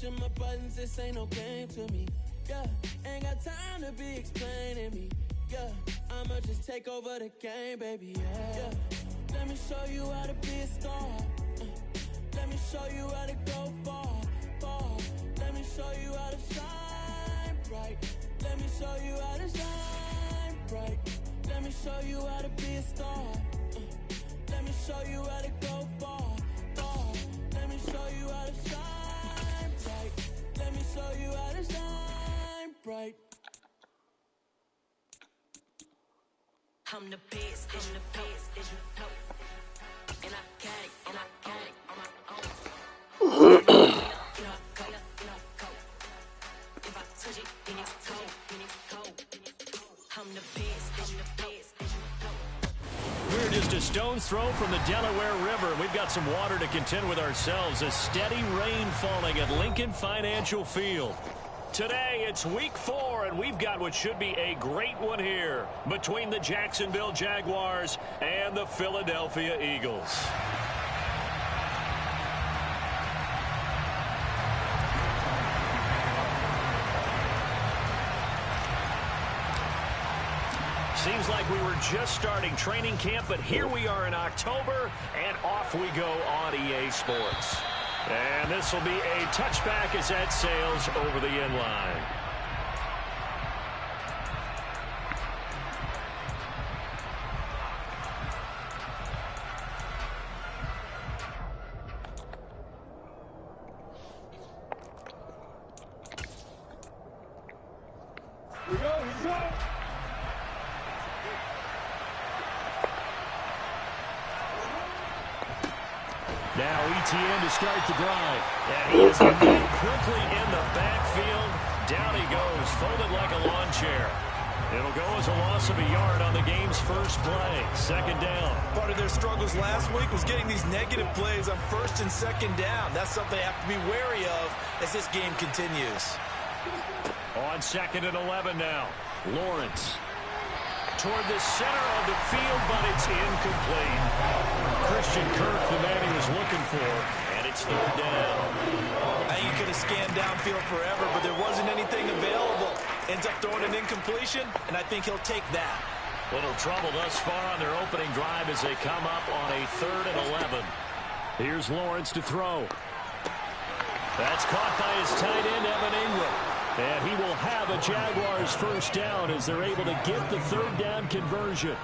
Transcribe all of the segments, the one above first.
pushing my buttons, this ain't no game to me. Yeah, ain't got time to be explaining me. Yeah, I'ma just take over the game, baby. Yeah. Let me show you how to be a star. Let me show you how to go far, far. Let me show you how to shine bright. Let me show you how to shine bright. Let me show you how to be a star. Let me show you how to go far, far. Let me show you how to shine bright. Let me show you how to shine bright. I'm the best, I'm the best, as you know. And I got it, and I got it on my own. If I touch it, then it's cold, then it's cold. I'm the best, I'm the best, as you know. We're just a stone's throw from the Delaware River. We've got some water to contend with ourselves. A steady rain falling at Lincoln Financial Field. Today, it's week 4, and we've got what should be a great one here between the Jacksonville Jaguars and the Philadelphia Eagles. Seems like we were just starting training camp, but here we are in October, and off we go on EA Sports. And this will be a touchback as that sails over the end line. Here we go. Now ETN to start the drive. And he is met quickly in the backfield. Down he goes, folded like a lawn chair. It'll go as a loss of a yard on the game's first play. Second down. Part of their struggles last week was getting these negative plays on first and second down. That's something they have to be wary of as this game continues. On 2nd and 11 now. Lawrence toward the center of the field, but it's incomplete. Christian Kirk, the man he was looking for, and it's third down. Now you could have scanned downfield forever, but there wasn't anything available. Ends up throwing an incompletion, and I think he'll take that. Little trouble thus far on their opening drive as they come up on a 3rd and 11. Here's Lawrence to throw. That's caught by his tight end, Evan Ingram. And he will have a Jaguars first down as they're able to get the third down conversion.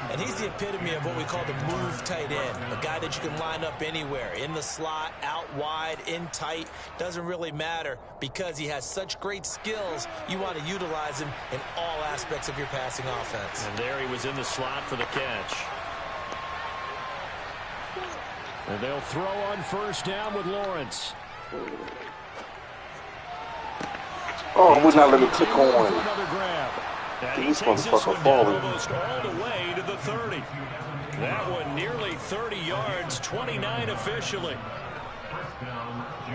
And he's the epitome of what we call the move tight end. A guy that you can line up anywhere. In the slot, out wide, in tight. Doesn't really matter because he has such great skills. You want to utilize him in all aspects of your passing offense. And there he was in the slot for the catch. And they'll throw on first down with Lawrence. Oh, would not let me click on. Another grab. And These he takes this one motherfuckers down falling. almost all the way to the 30. That one nearly 30 yards, 29 officially.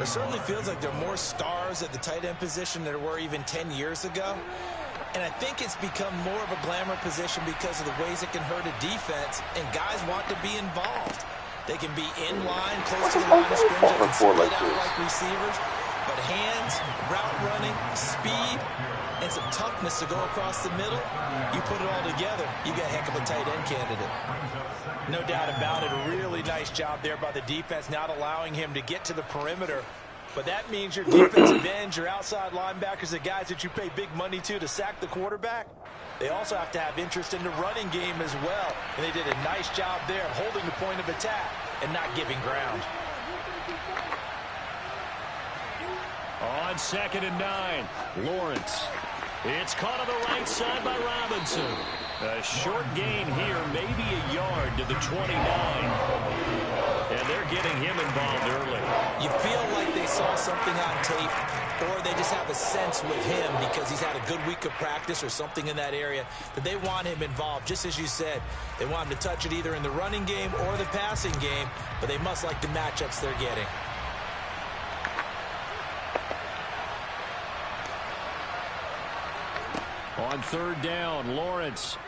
It certainly feels like there are more stars at the tight end position than there were even 10 years ago. And I think it's become more of a glamour position because of the ways it can hurt a defense, and guys want to be involved. They can be in line, close to the line of scrimmage, they can split out like receivers. But hands, route running, speed, and some toughness to go across the middle, you put it all together, you got a heck of a tight end candidate. No doubt about it, a really nice job there by the defense, not allowing him to get to the perimeter. But that means your defensive ends, your outside linebackers, the guys that you pay big money to sack the quarterback, they also have to have interest in the running game as well. And they did a nice job there of holding the point of attack and not giving ground. On 2nd and 9, Lawrence. It's caught on the right side by Robinson. A short gain here, maybe a yard to the 29. And they're getting him involved early. You feel like they saw something on tape, or they just have a sense with him because he's had a good week of practice or something in that area that they want him involved. Just as you said, they want him to touch it either in the running game or the passing game, but they must like the matchups they're getting. On 3rd down, Lawrence.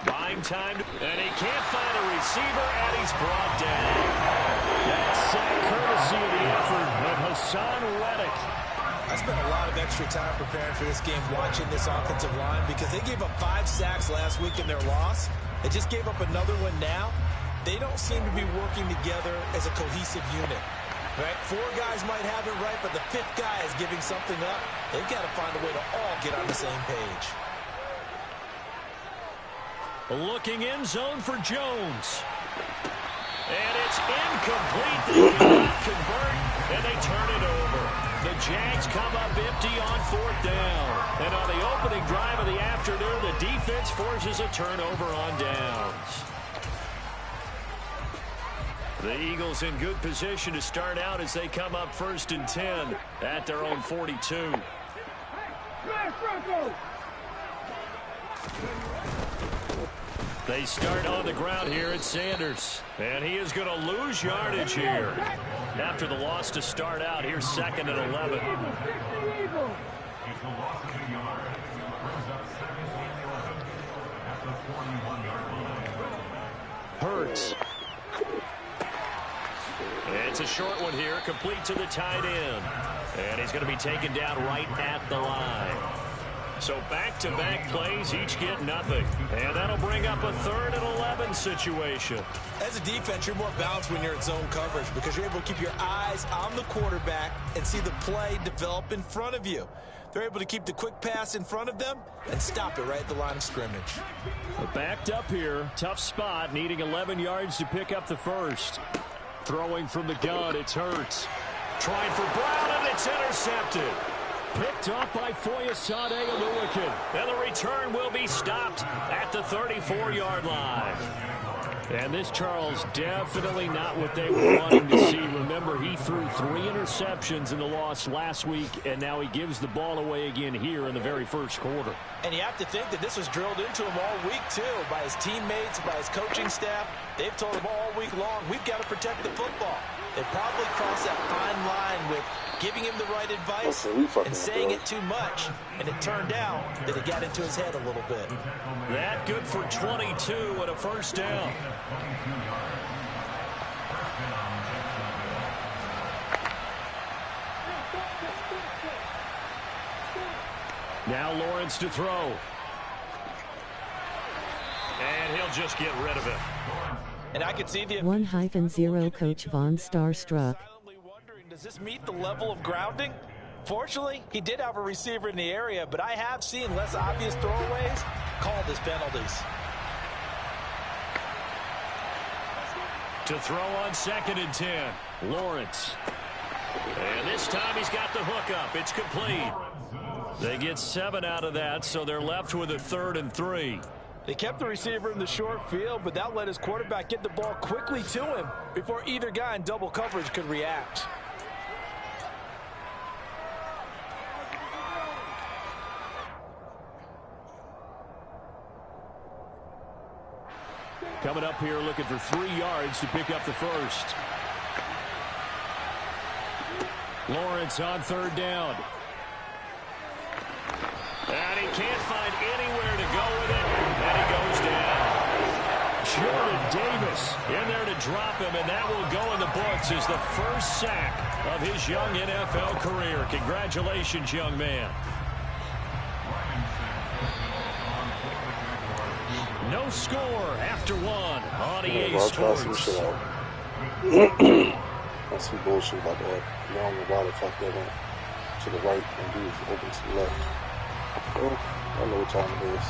Buying time, and he can't find a receiver, and he's brought down. That's courtesy of the effort of Hassan Reddick. I spent a lot of extra time preparing for this game watching this offensive line because they gave up 5 sacks last week in their loss. They just gave up another one now. They don't seem to be working together as a cohesive unit. Right? 4 guys might have it right, but the 5th guy is giving something up. They've got to find a way to all get on the same page. Looking in zone for Jones. And it's incomplete. They cannot convert, and they turn it over. The Jags come up empty on 4th down. And on the opening drive of the afternoon, the defense forces a turnover on downs. The Eagles in good position to start out as they come up 1st and 10 at their own 42. They start on the ground here at Sanders. And he is going to lose yardage here. After the loss to start out, here's 2nd and 11. Hurts. It's a short one here, complete to the tight end. And he's going to be taken down right at the line. So back-to-back plays, each get nothing. And that'll bring up a 3rd and 11 situation. As a defense, you're more balanced when you're in zone coverage because you're able to keep your eyes on the quarterback and see the play develop in front of you. They're able to keep the quick pass in front of them and stop it right at the line of scrimmage. Backed up here, tough spot, needing 11 yards to pick up the first. Throwing from the gun, it's Hurts. Trying for Brown, and it's intercepted. Picked up by Foyesade Oluwakin. And the return will be stopped at the 34-yard line. And this, Charles, definitely not what they were wanting to see. Remember, he threw 3 interceptions in the loss last week, and now he gives the ball away again here in the very first quarter. And you have to think that this was drilled into him all week, too, by his teammates, by his coaching staff. They've told him all week long, we've got to protect the football. They probably crossed that fine line with giving him the right advice and saying it too much. And it turned out that it got into his head a little bit. That good for 22 and a first down. Now Lawrence to throw. And he'll just get rid of it. And I can see the 1-0 Coach Von Starstruck. Does this meet the level of grounding? Fortunately, he did have a receiver in the area, but I have seen less obvious throwaways called as penalties. To throw on 2nd and 10, Lawrence. And this time he's got the hook up. It's complete. They get 7 out of that, so they're left with a 3rd and 3. They kept the receiver in the short field, but that let his quarterback get the ball quickly to him before either guy in double coverage could react. Coming up here looking for 3 yards to pick up the first. Lawrence on 3rd down. And he can't find anywhere to go with it. And he goes down. Jordan Davis in there to drop him, and that will go in the books as the first sack of his young NFL career. Congratulations, young man. No score after 1 on EA Sports. That's some bullshit about that. Long about it, fuck that up. To the right and do is open to the left. Well, I know what time it is.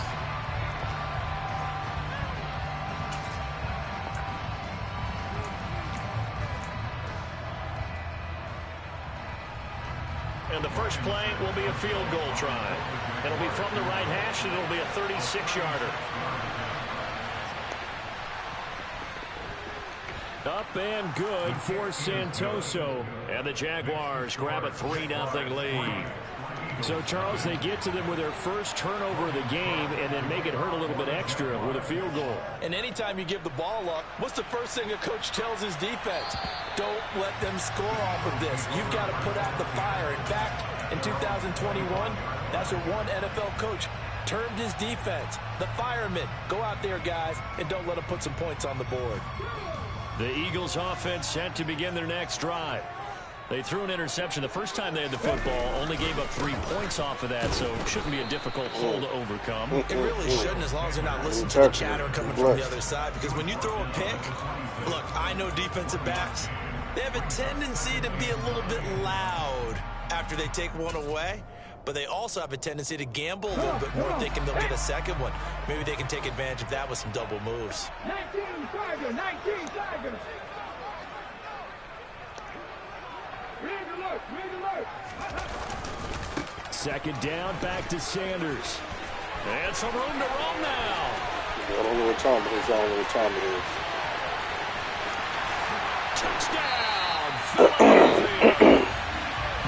And the first play will be a field goal try. It'll be from the right hash, and it'll be a 36-yarder. Up and good for Santoso. And the Jaguars grab a 3-0 lead. So, Charles, they get to them with their first turnover of the game and then make it hurt a little bit extra with a field goal. And anytime you give the ball up, what's the first thing a coach tells his defense? Don't let them score off of this. You've got to put out the fire. In fact, in 2021, that's what one NFL coach termed his defense. The firemen. Go out there, guys, and don't let them put some points on the board. The Eagles offense set to begin their next drive. They threw an interception the first time they had the football, only gave up 3 points off of that, so it shouldn't be a difficult hole to overcome. It really shouldn't, as long as they're not listening to the chatter coming from the other side, because when you throw a pick, look, I know defensive backs, they have a tendency to be a little bit loud after they take one away, but they also have a tendency to gamble a little bit more, thinking they'll get a second one. Maybe they can take advantage of that with some double moves. 19 Tigers, 19 Tigers. Second down, back to Sanders. And some room to roam now. I don't know what time it is. I don't know what time it is. Touchdown!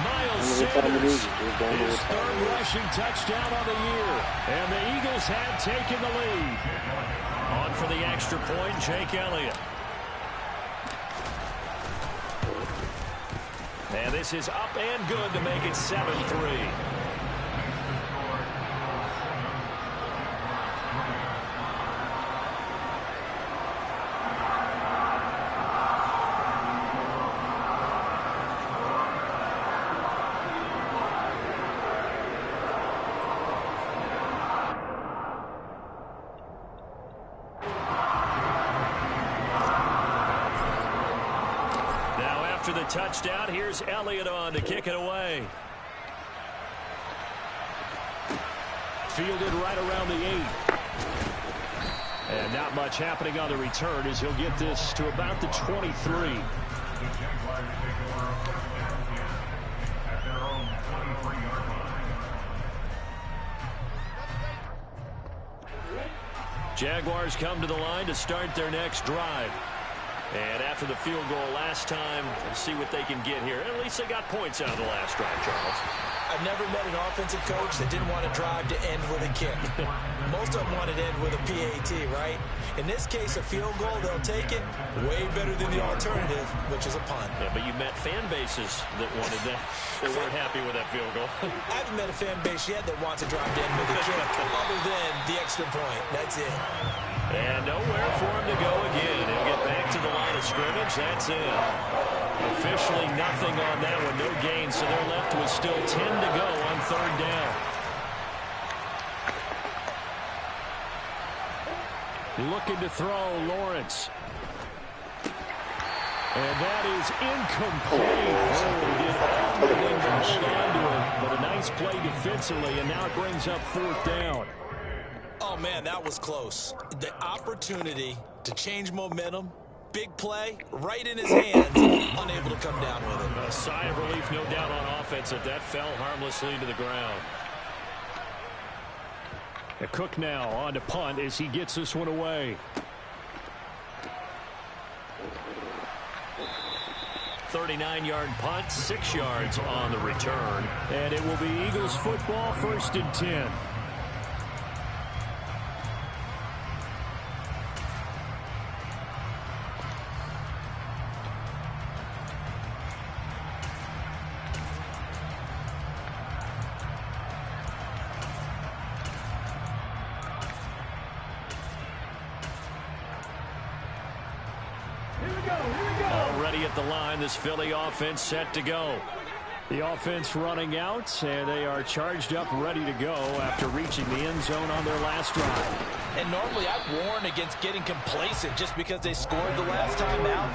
Miles Sanders, his third rushing touchdown on the year. And the Eagles have taken the lead. On for the extra point, Jake Elliott. And this is up and good to make it 7-3. After the touchdown, here's Elliott on to kick it away. Fielded right around the 8. And not much happening on the return as he'll get this to about the 23. Jaguars come to the line to start their next drive. And after the field goal last time, we'll see what they can get here. At least they got points out of the last drive, Charles. I've never met an offensive coach that didn't want to drive to end with a kick. Most of them wanted to end with a PAT, right? In this case, a field goal, they'll take it. Way better than the alternative, which is a punt. Yeah, but you met fan bases that wanted that. They weren't happy with that field goal. I haven't met a fan base yet that wants to drive to end with a kick, other than the extra point. That's it. And nowhere for him to go again. He'll get back to the line of scrimmage. That's it. Officially nothing on that one. No gain, so they're left with still 10 to go on third down. Looking to throw, Lawrence. And that is incomplete. Oh, did everything to hold on to it. But a nice play defensively, and now it brings up fourth down. Oh, man, that was close. The opportunity to change momentum, big play, right in his hands, unable to come down with it. A sigh of relief, no doubt, on offense that fell harmlessly to the ground. Cook now on to punt as he gets this one away. 39-yard punt, 6 yards on the return. And it will be Eagles football, 1st and 10. Already at the line, this Philly offense set to go. The offense running out, and they are charged up, ready to go after reaching the end zone on their last drive. And normally I'd warn against getting complacent just because they scored the last time out.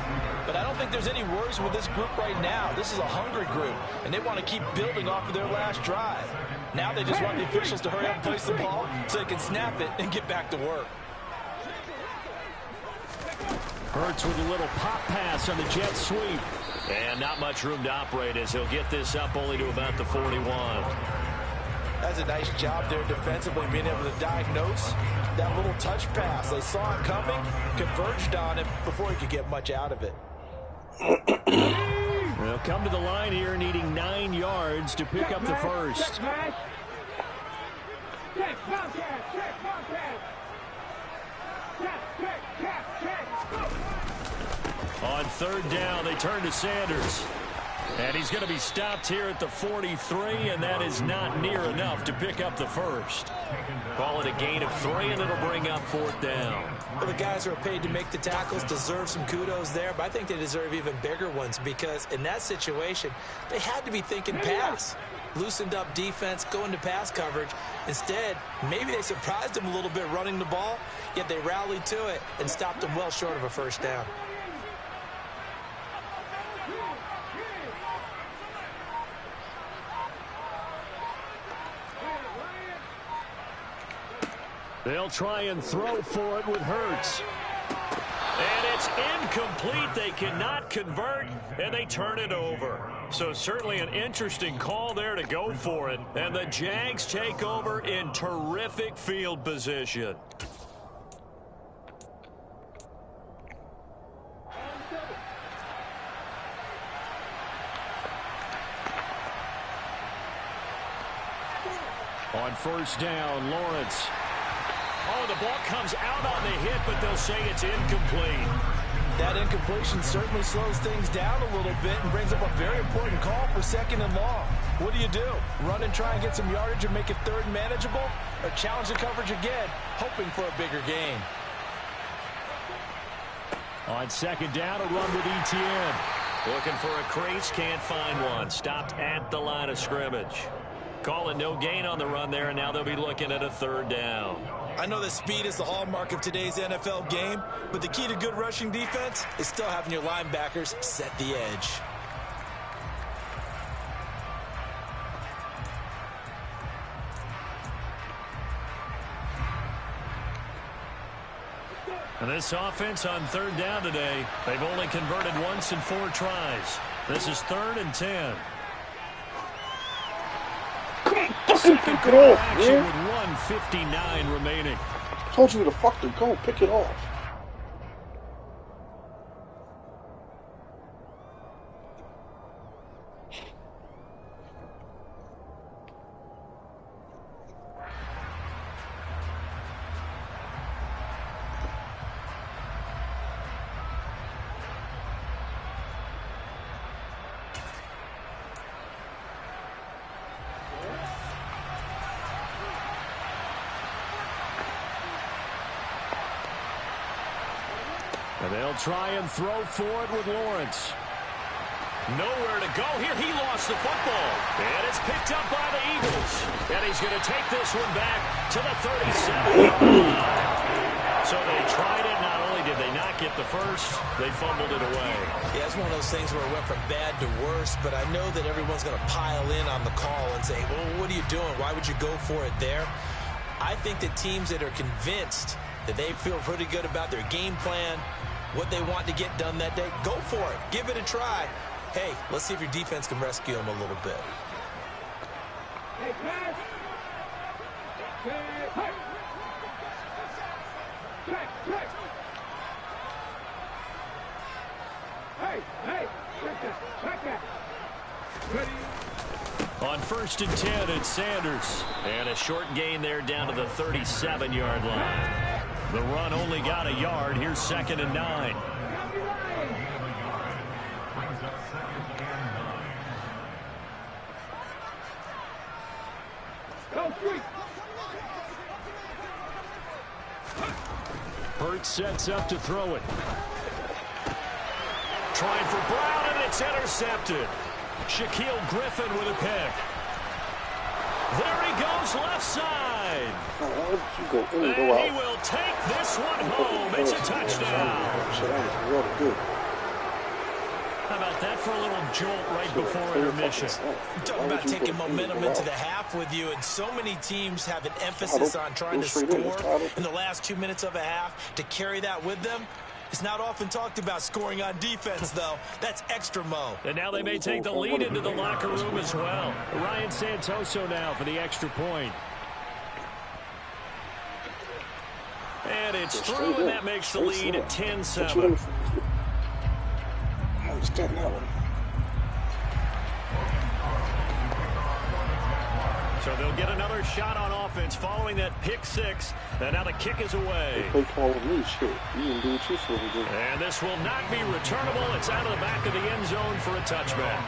But I don't think there's any worries with this group right now. This is a hungry group, and they want to keep building off of their last drive. Now they just want the officials to hurry up and place the ball so they can snap it and get back to work. Hurts with a little pop pass on the jet sweep. And not much room to operate as he'll get this up only to about the 41. That's a nice job there defensively, being able to diagnose that little touch pass. They saw it coming, converged on it before he could get much out of it. They'll come to the line here needing 9 yards to pick up the first. On third down, they turn to Sanders. And he's going to be stopped here at the 43, and that is not near enough to pick up the first. Call it a gain of 3, and it'll bring up 4th down. Well, the guys who are paid to make the tackles deserve some kudos there, but I think they deserve even bigger ones because in that situation, they had to be thinking pass. Loosened up defense, going to pass coverage. Instead, maybe they surprised them a little bit running the ball, yet they rallied to it and stopped them well short of a first down. They'll try and throw for it with Hurts. And it's incomplete. They cannot convert, and they turn it over. So certainly an interesting call there to go for it. And the Jags take over in terrific field position. On first down, Lawrence. Oh, the ball comes out on the hit, but they'll say it's incomplete. That incompletion certainly slows things down a little bit and brings up a very important call for 2nd and long. What do? Run and try and get some yardage and make it 3rd manageable? Or challenge the coverage again, hoping for a bigger gain? On 2nd down, a run with Etienne. Looking for a crease, can't find one. Stopped at the line of scrimmage. Calling no gain on the run there, and now they'll be looking at a 3rd down. I know that speed is the hallmark of today's NFL game, but the key to good rushing defense is still having your linebackers set the edge. And this offense on 3rd down today, they've only converted once in 4 tries. This is 3rd and 10. Second quarter action with 1:59 remaining. I told you to fucking go pick it off. And they'll try and throw for it with Lawrence. Nowhere to go here. He lost the football. And it's picked up by the Eagles. And he's going to take this one back to the 37-yard line. So they tried it. Not only did they not get the first, they fumbled it away. Yeah, it's one of those things where it went from bad to worse, but I know that everyone's going to pile in on the call and say, well, what are you doing? Why would you go for it there? I think that teams that are convinced that they feel pretty good about their game plan, what they want to get done that day, go for it. Give it a try. Hey, let's see if your defense can rescue them a little bit. Hey, pass. Hey. Check. Hey. Check that. Ready. On 1st and 10, it's Sanders. And a short gain there down to the 37-yard line. The run only got a yard. Here's 2nd and 9. Hurts sets up to throw it. Trying for Brown, and it's intercepted. Shaquille Griffin with a pick. There he goes, left side. And he will take this one home. It's a touchdown. How about that for a little jolt right before intermission? Talk about taking momentum into the half with you, and so many teams have an emphasis on trying to score in the last 2 minutes of a half. To carry that with them, it's not often talked about scoring on defense, though. That's extra mo. And now they may take the lead into the locker room as well. Ryan Santoso now for the extra point. And it's through, and that makes the lead at 10-7. So they'll get another shot on offense following that pick six. And now the kick is away. And this will not be returnable. It's out of the back of the end zone for a touchback.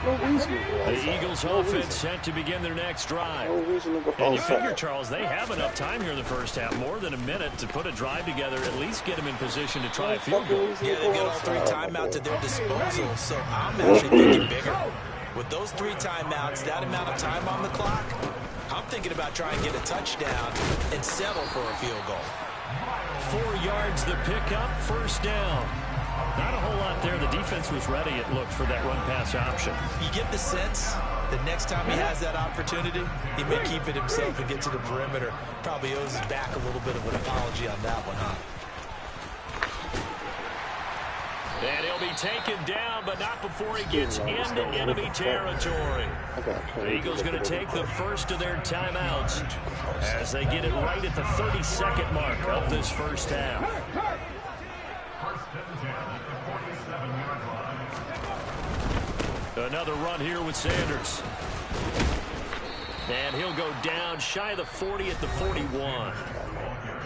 The Eagles offense set to begin their next drive. And you figure, Charles, they have enough time here in the first half, more than a minute, to put a drive together, at least get them in position to try a field goal. Yeah, they've got all 3 timeouts at their disposal, so I'm actually thinking bigger. With those 3 timeouts, that amount of time on the clock, I'm thinking about trying to get a touchdown and settle for a field goal. 4 yards the pickup, first down. Not a whole lot there. The defense was ready, it looked, for that run-pass option. You get the sense that next time he has that opportunity, he may keep it himself and get to the perimeter. Probably owes his back a little bit of an apology on that one, huh? And he'll be taken down, but not before he gets into enemy territory. The Eagles going to take the first of their timeouts as they get it right at the 32nd mark of this first half. Another run here with Sanders. And he'll go down shy of the 40 at the 41.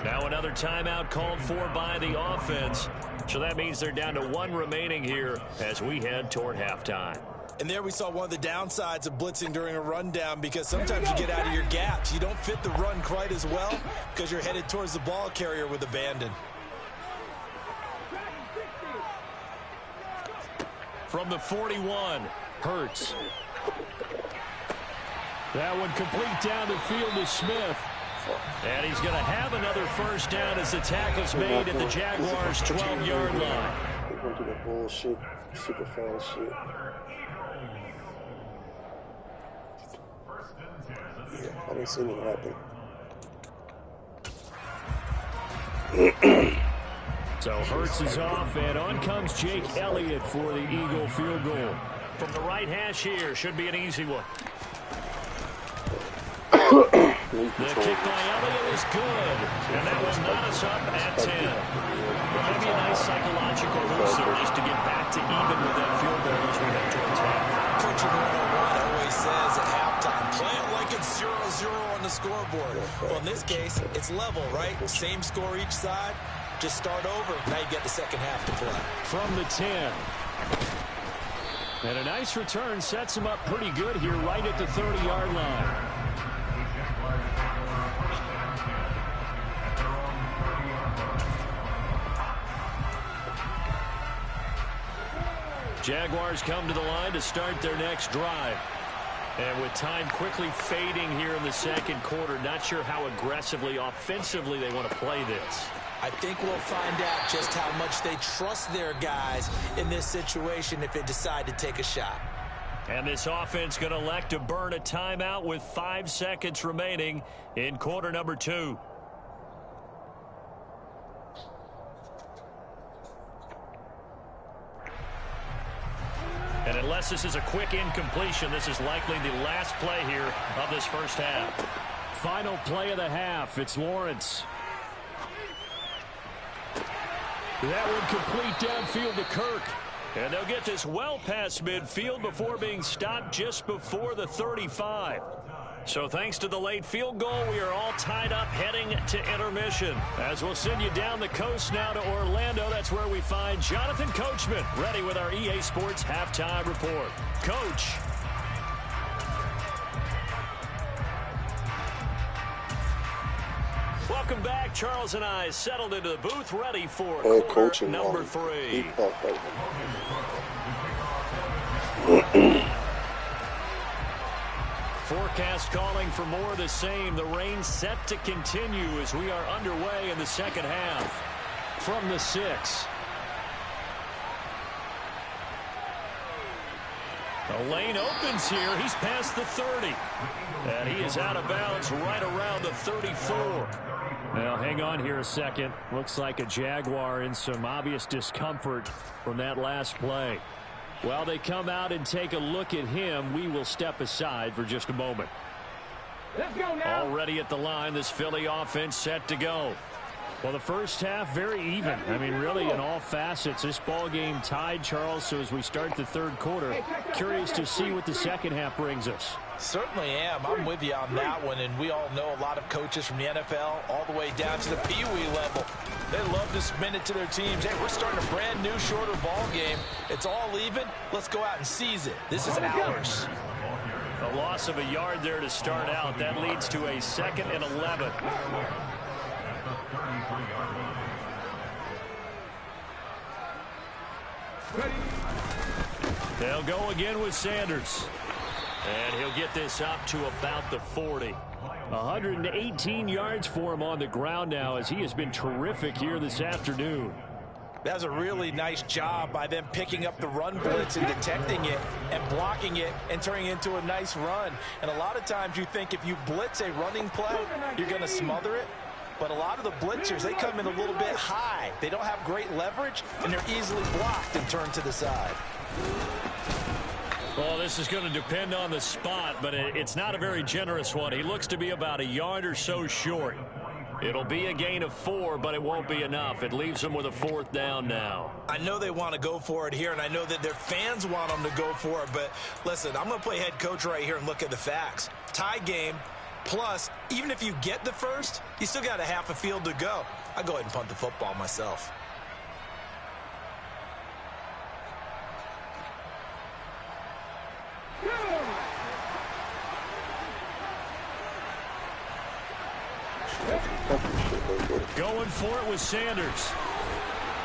Now another timeout called for by the offense. So that means they're down to 1 remaining here as we head toward halftime. And there we saw one of the downsides of blitzing during a rundown, because sometimes you get out of your gaps. You don't fit the run quite as well because you're headed towards the ball carrier with abandon. From the 41, Hurts. That one complete down the field to Smith. And he's going to have another first down as the tackle's made at the Jaguars' 12-yard line. They're going to do the bullshit, super fan shit. Yeah, I didn't see anything happen. So Hurts is off, and on comes Jake Elliott for the Eagle field goal. From the right hash here, should be an easy one. The kick by Elliott is good, and that will knot us up at 10. Well, maybe a nice psychological boost there just to get back to even with that field goal as we head towards half. Coaching 101 always says at halftime, play it like it's 0-0 on the scoreboard. Well, in this case, it's level, right? Same score each side. Just start over. Now you get the second half to play. From the 10. And a nice return sets him up pretty good here right at the 30-yard line. Jaguars come to the line to start their next drive. And with time quickly fading here in the second quarter, not sure how aggressively, offensively they want to play this. I think we'll find out just how much they trust their guys in this situation if they decide to take a shot. And this offense going to elect to burn a timeout with 5 seconds remaining in quarter number 2. And unless this is a quick incompletion, this is likely the last play here of this first half. Final play of the half. It's Lawrence. That one complete downfield to Kirk. And they'll get this well past midfield before being stopped just before the 35. So thanks to the late field goal, we are all tied up heading to intermission. As we'll send you down the coast now to Orlando, that's where we find Jonathan Coachman ready with our EA Sports Halftime Report. Coach. Welcome back. Charles and I settled into the booth ready for quarter number 3. Forecast calling for more of the same. The rain set to continue as we are underway in the second half. From the 6. The lane opens here. He's past the 30. And he is out of bounds right around the 34. Now, hang on here a second. Looks like a Jaguar in some obvious discomfort from that last play. While they come out and take a look at him, we will step aside for just a moment. Let's go now. Already at the line, this Philly offense set to go. Well, the first half, very even. I mean, really, in all facets, this ball game tied, Charles. So as we start the third quarter, curious to see what the second half brings us. Certainly am. I'm with you on that one, and we all know a lot of coaches from the NFL all the way down to the Pee-wee level. They love to spin it to their teams. Hey, we're starting a brand new, shorter ball game. It's all even. Let's go out and seize it. This is ours. A loss of a yard there to start out. That leads to a 2nd and 11. They'll go again with Sanders. And he'll get this up to about the 40. 118 yards for him on the ground now as he has been terrific here this afternoon. That's a really nice job by them picking up the run blitz and detecting it and blocking it and turning it into a nice run. And a lot of times you think if you blitz a running play, you're going to smother it. But a lot of the blitzers, they come in a little bit high. They don't have great leverage, and they're easily blocked and turned to the side. Well, this is going to depend on the spot, but it's not a very generous one. He looks to be about a yard or so short. It'll be a gain of 4, but it won't be enough. It leaves them with a 4th down now. I know they want to go for it here, and I know that their fans want them to go for it. But listen, I'm going to play head coach right here and look at the facts. Tie game, plus, even if you get the first, you still got a half a field to go. I'll go ahead and punt the football myself. Going for it with Sanders.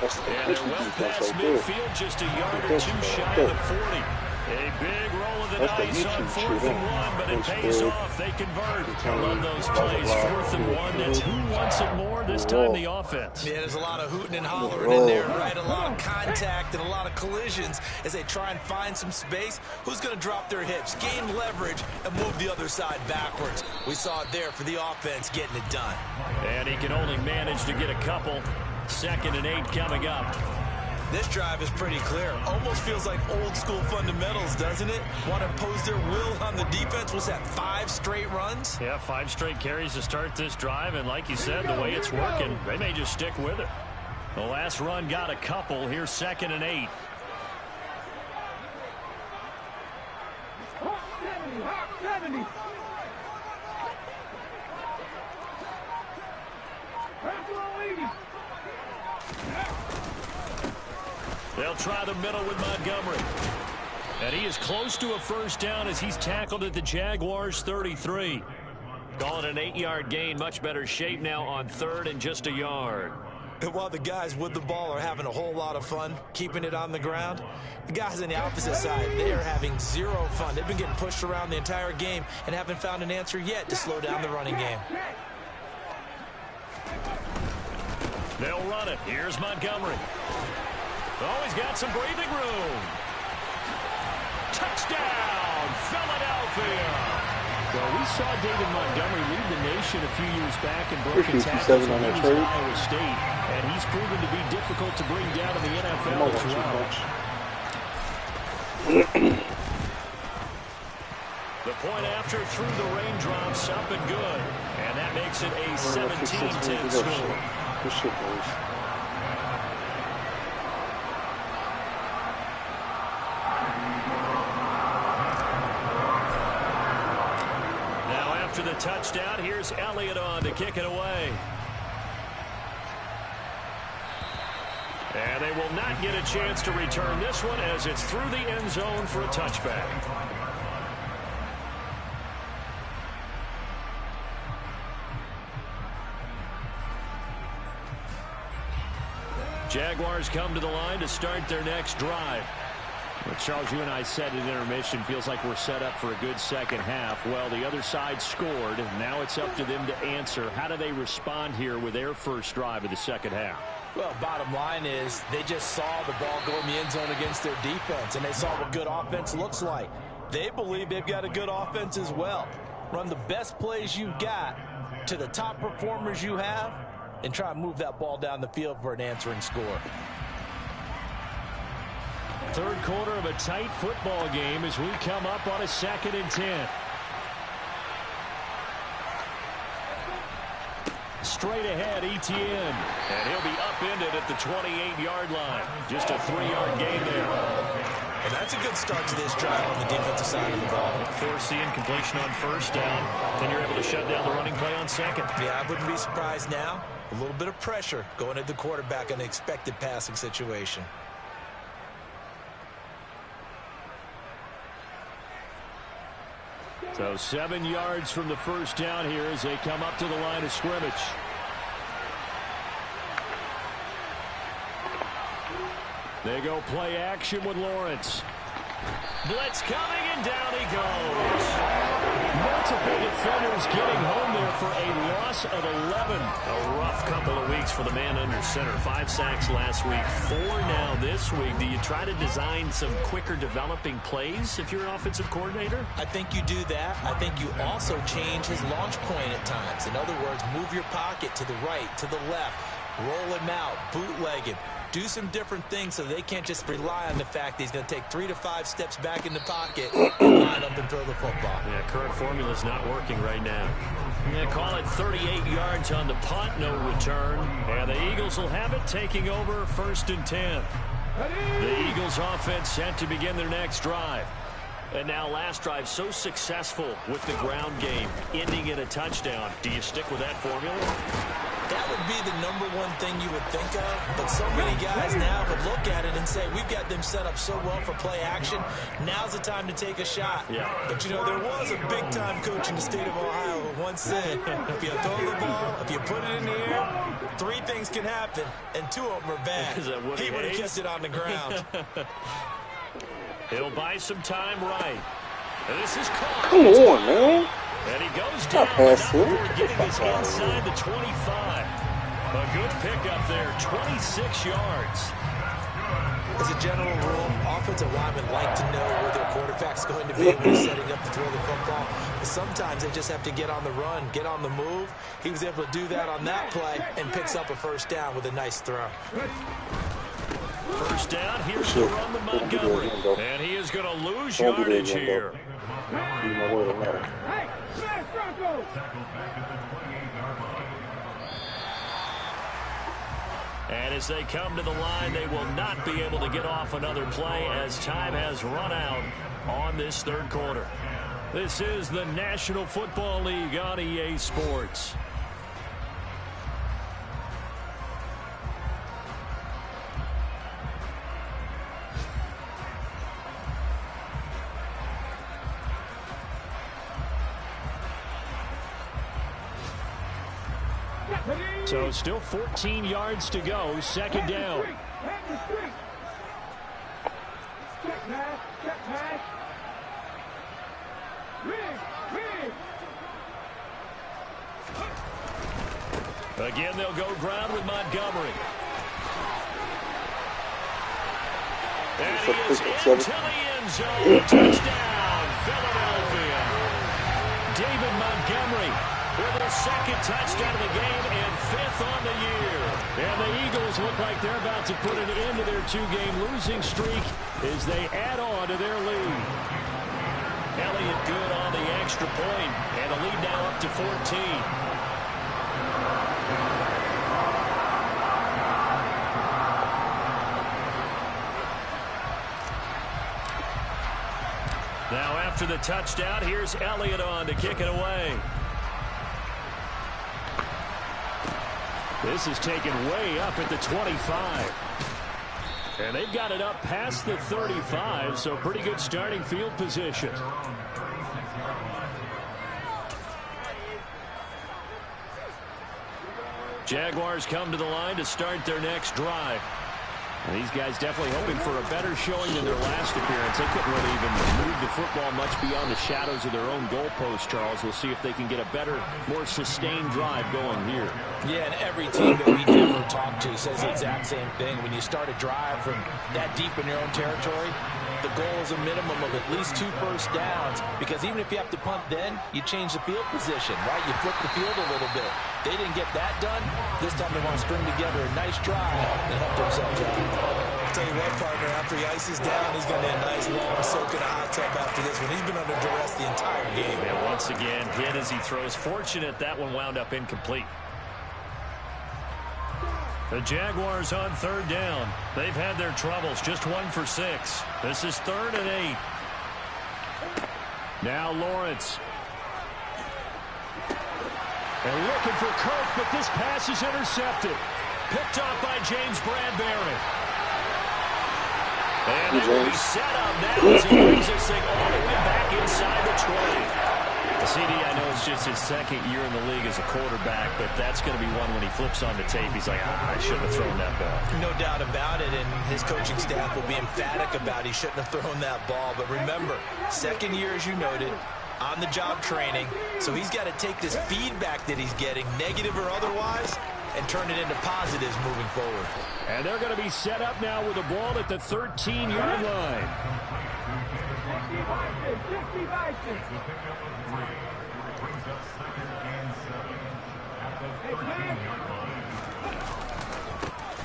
And they're well past midfield, just a yard or 2 shy of the 40. A big roll of the dice on 4th and 1, but it pays off. They convert. I love those plays. 4th and 1. That's who wants it more this time, the offense. Yeah, there's a lot of hooting and hollering in there, right? A lot of contact and a lot of collisions as they try and find some space. Who's going to drop their hips, gain leverage, and move the other side backwards? We saw it there for the offense getting it done. And he can only manage to get a couple. 2nd and 8 coming up. This drive is pretty clear. Almost feels like old school fundamentals, doesn't it? Want to impose their will on the defense. Was that 5 straight runs? Yeah, 5 straight carries to start this drive. And like you said, the way it's working, they may just stick with it. The last run got a couple. Here's 2nd and 8. They'll try the middle with Montgomery. And he is close to a first down as he's tackled at the Jaguars' 33. Calling an 8-yard gain. Much better shape now on 3rd and just a yard. And while the guys with the ball are having a whole lot of fun keeping it on the ground, the guys on the opposite side, they are having zero fun. They've been getting pushed around the entire game and haven't found an answer yet to slow down the running game. They'll run it. Here's Montgomery. Oh, he's got some breathing room. Touchdown, Philadelphia. Well, we saw David Montgomery lead the nation a few years back in broken tackles when he was at Iowa State, and he's proven to be difficult to bring down in the NFL as well. The point after through the raindrops, up and good, and that makes it a 17-10 score. Good shit, boys. After the touchdown, here's Elliott on to kick it away. And they will not get a chance to return this one as it's through the end zone for a touchback. Jaguars come to the line to start their next drive. Well, Charles, you and I said at intermission, feels like we're set up for a good second half. Well, the other side scored. Now it's up to them to answer. How do they respond here with their first drive of the second half? Well, bottom line is they just saw the ball go in the end zone against their defense, and they saw what good offense looks like. They believe they've got a good offense as well. Run the best plays you've got to the top performers you have and try and move that ball down the field for an answering score. Third quarter of a tight football game as we come up on a 2nd and 10. Straight ahead, Etienne. And he'll be upended at the 28-yard line. Just a 3-yard gain there. And that's a good start to this drive on the defensive side of the ball. Force the incompletion on first down, and you're able to shut down the running play on second. Yeah, I wouldn't be surprised now. A little bit of pressure going at the quarterback in an expected passing situation. So 7 yards from the first down here as they come up to the line of scrimmage. They go play action with Lawrence. Blitz coming, and down he goes. Multiple defenders getting home there for a loss of 11. A rough couple of weeks for the man under center. 5 sacks last week, 4 now this week. Do you try to design some quicker developing plays if you're an offensive coordinator? I think you do that. I think you also change his launch point at times. In other words, move your pocket to the right, to the left, roll him out, bootleg him. Do some different things so they can't just rely on the fact that he's going to take 3 to 5 steps back in the pocket and line up and throw the football. Yeah, current formula's not working right now. They call it 38 yards on the punt, no return. And the Eagles will have it, taking over 1st and 10. The Eagles offense set to begin their next drive. And now last drive so successful with the ground game, ending in a touchdown. Do you stick with that formula? That would be the #1 thing you would think of, but so many guys now would look at it and say, we've got them set up so well for play action. Now's the time to take a shot. Yeah. But, you know, there was a big-time coach in the state of Ohio who once said, if you throw the ball, if you put it in the air, 3 things can happen, and 2 of them are bad. He would have kept it on the ground. He'll buy some time right. And this is caught. Come on, man. And he goes down before getting us inside the 25. A good pickup there, 26 yards. As a general rule, offensive linemen like to know where their quarterback's going to be when he's setting up to throw the football. But sometimes they just have to get on the run, get on the move. He was able to do that on that play and picks up a first down with a nice throw. First down, here's the run to Montgomery. And he is going to lose yardage here. And as they come to the line, they will not be able to get off another play as time has run out on this 3rd quarter. This is the National Football League on EA Sports. So still 14 yards to go, 2nd down. Again, they'll go ground with Montgomery. And he is into the end zone. Touchdown, Philadelphia. David Montgomery with his 2nd touchdown of the game and 5th on the year. And the Eagles look like they're about to put an end to their 2-game losing streak as they add on to their lead. Elliott good on the extra point, and the lead now up to 14. Now after the touchdown, here's Elliott on to kick it away. This is taken way up at the 25. And they've got it up past the 35, so pretty good starting field position. Jaguars come to the line to start their next drive. And these guys definitely hoping for a better showing than their last appearance. They couldn't really even move the football much beyond the shadows of their own goalpost, Charles. We'll see if they can get a better, more sustained drive going here. Yeah, and every team that we ever talk to says the exact same thing. When you start a drive from that deep in your own territory, the goal is a minimum of at least 2 first downs, because even if you have to punt then, you change the field position, right? You flip the field a little bit. They didn't get that done. This time they want to string together a nice drive and help themselves out. I'll tell you what, partner, after he ices down, he's going to need a nice long soak in a hot tub after this one. He's been under duress the entire game. And once again, hit as he throws. Fortunate that one wound up incomplete. The Jaguars on 3rd down. They've had their troubles, just 1 for 6. This is 3rd and 8. Now Lawrence. And looking for Kirk, but this pass is intercepted. Picked off by James Bradbury. And it will be set up now as he brings this thing all the way back inside the 20. CD, I know it's just his 2nd year in the league as a quarterback, but that's going to be one when he flips on the tape. He's like, I shouldn't have thrown that ball. No doubt about it, and his coaching staff will be emphatic about he shouldn't have thrown that ball. But remember, 2nd year, as you noted, on-the-job training, so he's got to take this feedback that he's getting, negative or otherwise, and turn it into positives moving forward. And they're going to be set up now with the ball at the 13-yard line.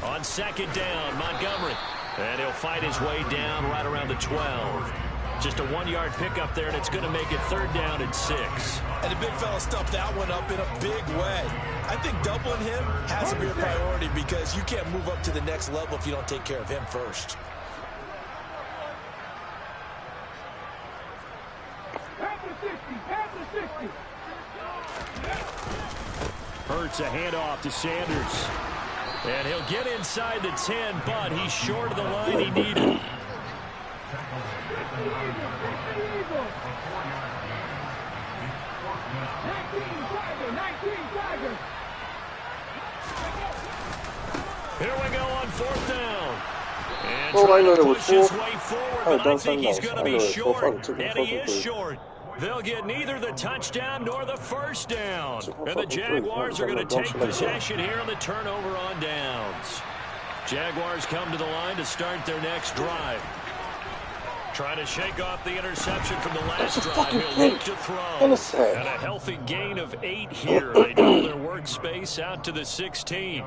On 2nd down, Montgomery. And he'll fight his way down right around the 12. Just a 1-yard pickup there, and it's going to make it 3rd down and 6. And the big fella stuffed that one up in a big way. I think doubling him has to be a priority because you can't move up to the next level if you don't take care of him first. Hurts a handoff to Sanders. And he'll get inside the 10, but he's short of the line he needed. Here we go on 4th down. And trying to push his way forward, but I think he's going to be short, and he is short. They'll get neither the touchdown nor the 1st down. And the Jaguars are going to take possession here on the turnover on downs. Jaguars come to the line to start their next drive. Trying to shake off the interception from the last drive. He'll look to throw. And a healthy gain of 8 here. They double their workspace out to the 16.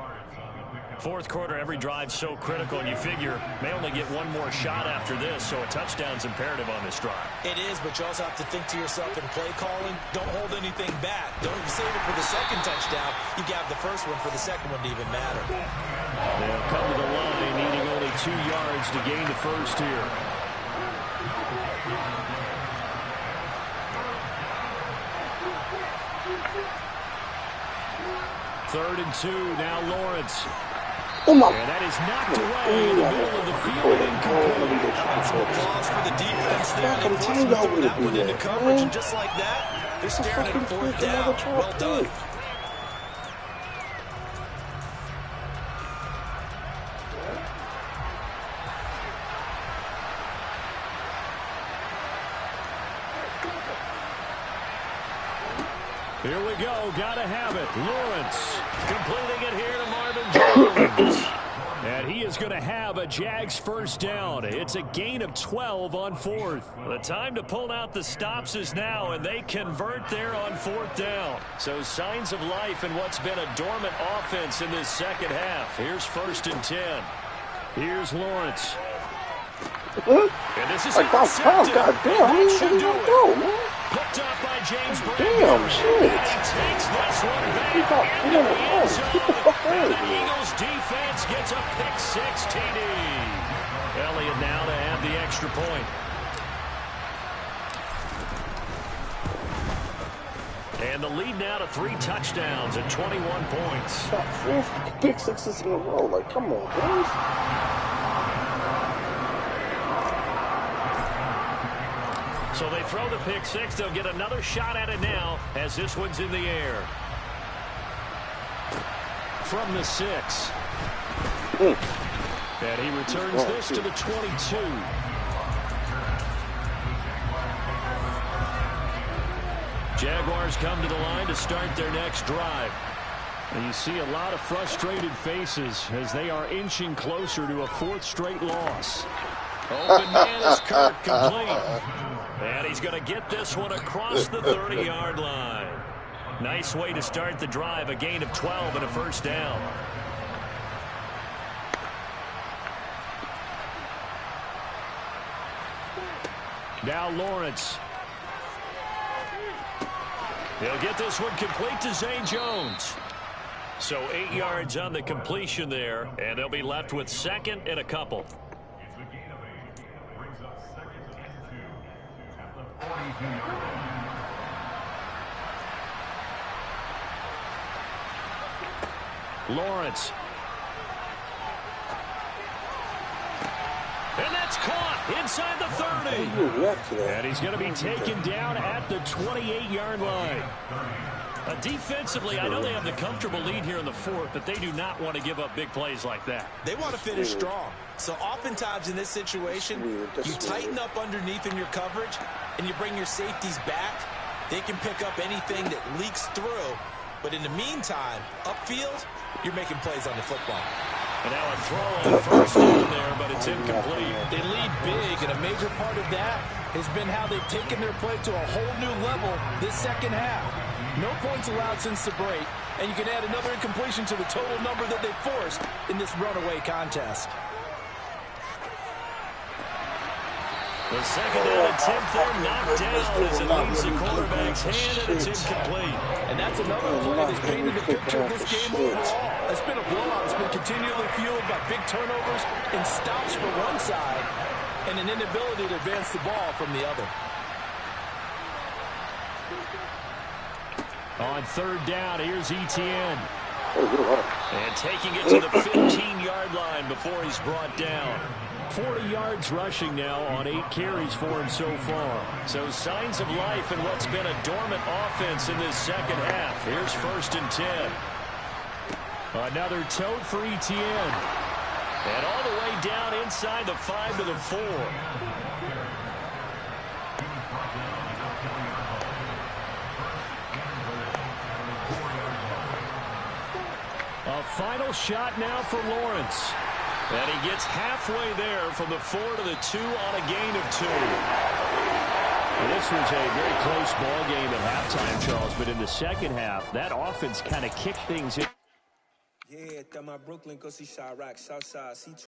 4th quarter, every drive so critical, and you figure may only get one more shot after this, so a touchdown's imperative on this drive. It is, but you also have to think to yourself in play calling, don't hold anything back. Don't save it for the 2nd touchdown. You can have the 1st one for the 2nd one to even matter. They'll come to the line, needing only 2 yards to gain the 1st here. Third and 2, now Lawrence. And that is knocked away in the middle of the field. Incomplete. Applause for the defense there. They forced that one into coverage, and just like that, they're staring at a 4th down. Well done. Here we go. Gotta have it. Lawrence completing it here to Marvin Jones. And he is going to have a Jags 1st down. It's a gain of 12 on 4th. The time to pull out the stops is now, and they convert there on 4th down. So signs of life in what's been a dormant offense in this 2nd half. Here's 1st and 10. Here's Lawrence. And this is intercepted. God damn, That should do it. man. Picked up by James Brown. Damn, shit. And he takes this one back into the end zone. And the Eagles defense gets a pick-6 TD. Elliott now to have the extra point. And the lead now to 3 touchdowns at 21 points. Pick-6s in a row. Like, come on, boys. So they throw the pick-6. They'll get another shot at it now as this one's in the air. From the 6. And he returns this to the 22. Jaguars come to the line to start their next drive. And you see a lot of frustrated faces as they are inching closer to a 4th straight loss. Open man is Kirk, complete. And he's going to get this one across the 30-yard line. Nice way to start the drive, a gain of 12 and a 1st down. Now Lawrence. He'll get this one complete to Zay Jones. So 8 yards on the completion there, and they'll be left with second and a couple. Lawrence. And that's caught inside the 30. And he's going to be taken down at the 28-yard line. Defensively, I know they have the comfortable lead here in the fourth, but they do not want to give up big plays like that. They want to finish strong. So oftentimes in this situation, you tighten up underneath in your coverage, and you bring your safeties back. They can pick up anything that leaks through. But in the meantime, upfield, you're making plays on the football. And now a throw on first down there, but it's incomplete. They lead big, and a major part of that has been how they've taken their play to a whole new level this second half. No points allowed since the break, and you can add another incompletion to the total number that they forced in this runaway contest. The second down attempt there knocked down as it leaves the quarterback's hand, and it's incomplete. And that's another play that's painted the picture of this game overall. It's been a blowout. It's been continually fueled by big turnovers and stops for one side and an inability to advance the ball from the other. On third down, here's Etienne. And taking it to the 15-yard line before he's brought down. 40 yards rushing now on 8 carries for him so far. So signs of life in what's been a dormant offense in this second half. Here's 1st and 10. Another tote for Etienne. And all the way down inside the 5 to the 4. A final shot now for Lawrence. And he gets halfway there from the 4 to the 2 on a gain of 2. This was a very close ball game at halftime, Charles, but in the second half, that offense kind of kicked things in. Yeah, that my Brooklyn, go see Chirac, Southside,